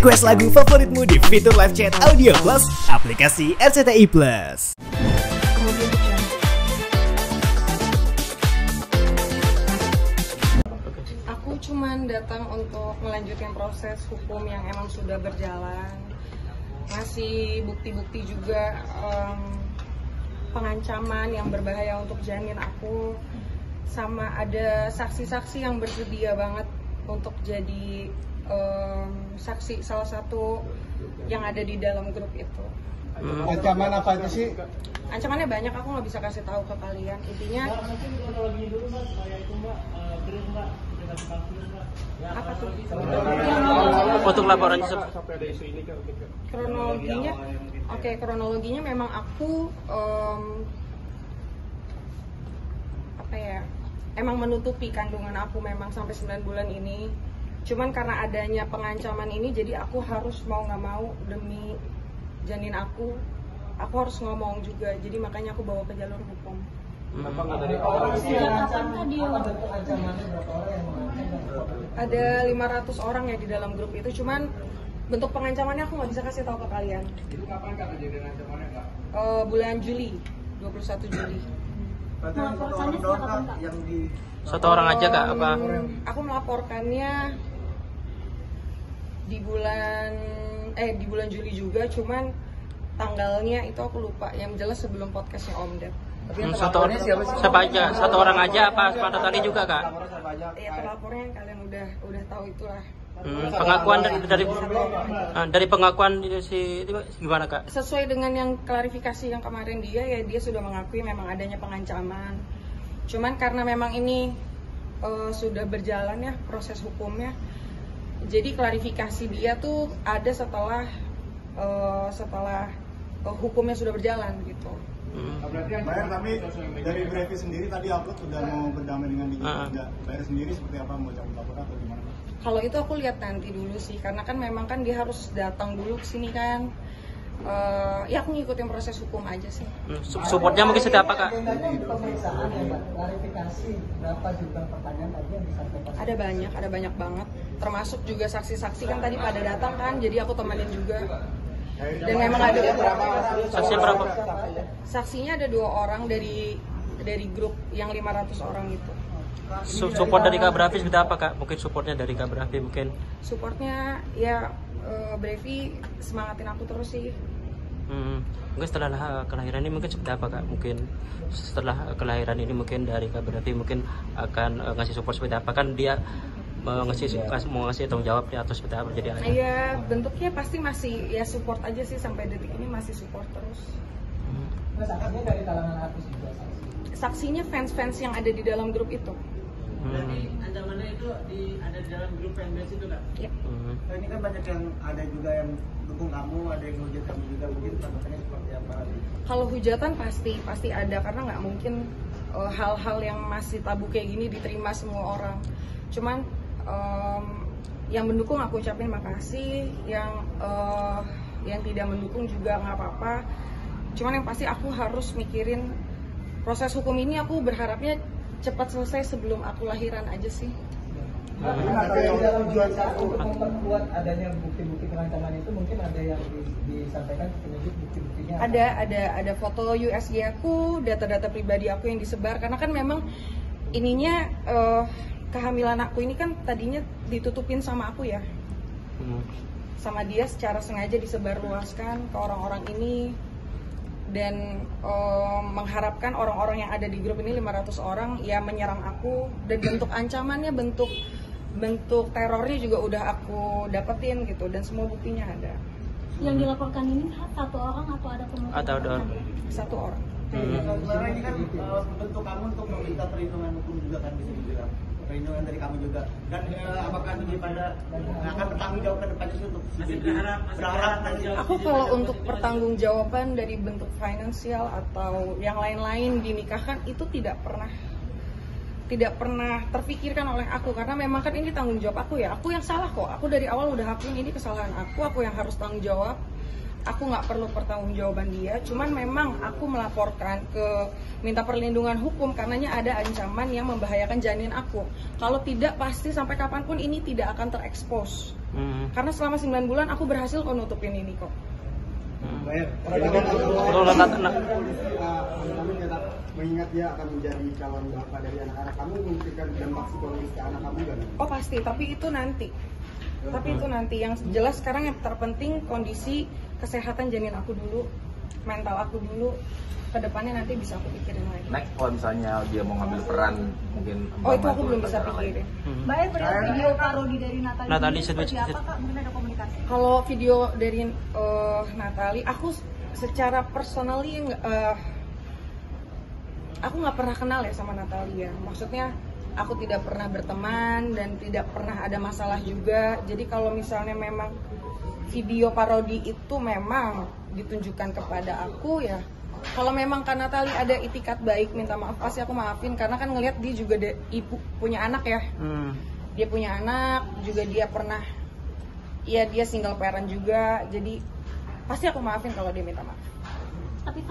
Request lagu favoritmu di fitur live chat Audio Plus aplikasi RCTI Plus. Aku cuman datang untuk melanjutkan proses hukum yang emang sudah berjalan. Ngasih bukti-bukti juga pengancaman yang berbahaya untuk janin aku. Sama ada saksi-saksi yang bersedia banget untuk jadi saksi salah satu yang ada di dalam grup itu. Ancaman apa itu sih? Ancamannya banyak, aku nggak bisa kasih tahu ke kalian. Intinya apa tuh? Untuk laporan Kronologinya, kronologinya memang aku emang menutupi kandungan aku memang sampai 9 bulan ini. Cuman karena adanya pengancaman ini, jadi aku harus mau nggak mau demi janin aku harus ngomong juga. Jadi makanya aku bawa ke jalur hukum. Ada 500 orang ya di dalam grup itu. Cuman bentuk pengancamannya aku nggak bisa kasih tahu ke kalian. Itu kapan Kak kejadian ancamannya Kak? Bulan Juli, 21 Juli. Melaporkannya siapa Kak? Yang di satu orang aja Kak apa? Aku melaporkannya di bulan Juli juga, cuman tanggalnya itu aku lupa. Yang jelas sebelum podcastnya Om Ded. Siapa aja? Satu orang aja apa pada tadi juga Kak? Ya pelapornya kalian udah tahu itulah. Pengakuan dari pengakuan si gimana Kak? Sesuai dengan yang klarifikasi yang kemarin dia sudah mengakui memang adanya pengancaman. Cuman karena memang ini sudah berjalan ya proses hukumnya, jadi klarifikasi dia tuh ada setelah hukumnya sudah berjalan gitu. Bayar, tapi dari Brevi sendiri tadi upload sudah mau berdamai dengan digital. Bayar sendiri seperti apa, mau cabut laporan atau gimana? Kalau itu aku lihat nanti dulu sih, karena kan memang kan dia harus datang dulu ke sini kan. Ya aku ngikutin proses hukum aja sih. Supportnya mungkin seperti apa Kak? Pemeriksaan ya Mbak, klarifikasi berapa juga pertanyaan tadi yang disampaikan? Ada banyak banget. Termasuk juga saksi-saksi kan tadi pada datang kan, jadi aku temenin juga. Dan memang ada Saksi berapa? Saksinya ada 2 orang dari grup yang 500 orang itu. Support dari Kak Brevi seperti apa Kak? Mungkin supportnya dari Kak Brevi mungkin? Supportnya ya Brevi semangatin aku terus sih. Mungkin setelah kelahiran ini mungkin seperti apa Kak? Mungkin setelah kelahiran ini mungkin dari Kak Brevi mungkin akan ngasih support seperti apa? Kan dia mau ngasih tanggung jawab atau seperti apa jadi ayah? Iya, bentuknya pasti masih ya support aja sih, sampai detik ini masih support terus. Saksinya dari kalangan artis juga saksi. Saksinya fans-fans yang ada di dalam grup itu. Berarti ancamannya itu ada di dalam grup fanbase itu Kak? Iya. Ini kan banyak yang ada juga yang dukung kamu, ada yang hujat kamu juga, mungkin tanggapannya seperti apa? Kalau hujatan pasti ada, karena nggak mungkin hal-hal yang masih tabu kayak gini diterima semua orang. Cuman yang mendukung aku ucapin makasih, yang tidak mendukung juga nggak apa-apa. Cuman yang pasti aku harus mikirin proses hukum ini, aku berharapnya cepat selesai sebelum aku lahiran aja sih. Dalam jualan untuk memperkuat adanya bukti-bukti pengancaman itu, mungkin ada yang disampaikan penyidik bukti-buktinya. Ada foto USG aku, data-data pribadi aku yang disebar, karena kan memang ininya kehamilan aku ini kan tadinya ditutupin sama aku ya, sama dia secara sengaja disebarluaskan ke orang-orang ini, dan mengharapkan orang-orang yang ada di grup ini 500 orang ya menyerang aku, dan bentuk ancamannya, bentuk terornya juga udah aku dapetin gitu, dan semua buktinya ada. Yang dilaporkan ini satu orang atau ada kemungkinan? Ada. Satu orang. Sebenarnya ini kan bentuk kamu untuk meminta perlindungan hukum juga kan, bisa dibilang perlindungan dari kamu juga. Dan apakah ini pada akan bertanggung jawab ke depannya sih untuk berharap nanti? Aku kalau untuk pertanggungjawaban dari bentuk finansial atau yang lain-lain dinikahkan itu tidak pernah terpikirkan oleh aku, karena memang kan ini tanggung jawab aku ya. Aku yang salah kok. Aku dari awal udah akuin ini kesalahan aku yang harus tanggung jawab. aku nggak perlu pertanggungjawaban dia, cuman memang aku melaporkan minta perlindungan hukum karenanya ada ancaman yang membahayakan janin aku. Kalau tidak pasti sampai kapanpun ini tidak akan terekspos. Karena selama 9 bulan aku berhasil nutupin ini kok. Mengingat dia akan menjadi calon bapak dari anak-anak kamu, memberikan dampak psikologis ke anak kamu kan? Oh pasti, tapi itu nanti. Yang jelas sekarang yang terpenting kondisi kesehatan janin aku dulu, mental aku dulu. Kedepannya nanti bisa aku pikirin lagi. Next, kalau misalnya dia mau ngambil peran, mungkin itu aku belum bisa pikirin. Mbak melihat video parodi dari Natalie seperti apa kak? Mungkin ada komunikasi? Kalau video dari Natalie, aku secara personally aku nggak pernah kenal ya sama Natalie ya. Maksudnya aku tidak pernah berteman dan tidak pernah ada masalah juga. Jadi kalau misalnya memang video parodi itu memang ditunjukkan kepada aku ya. Kalau memang Kak Natalie ada itikat baik minta maaf pasti aku maafin karena kan ngelihat dia juga ibu punya anak ya. Dia punya anak juga dia pernah dia single parent juga jadi pasti aku maafin kalau dia minta maaf. Tapi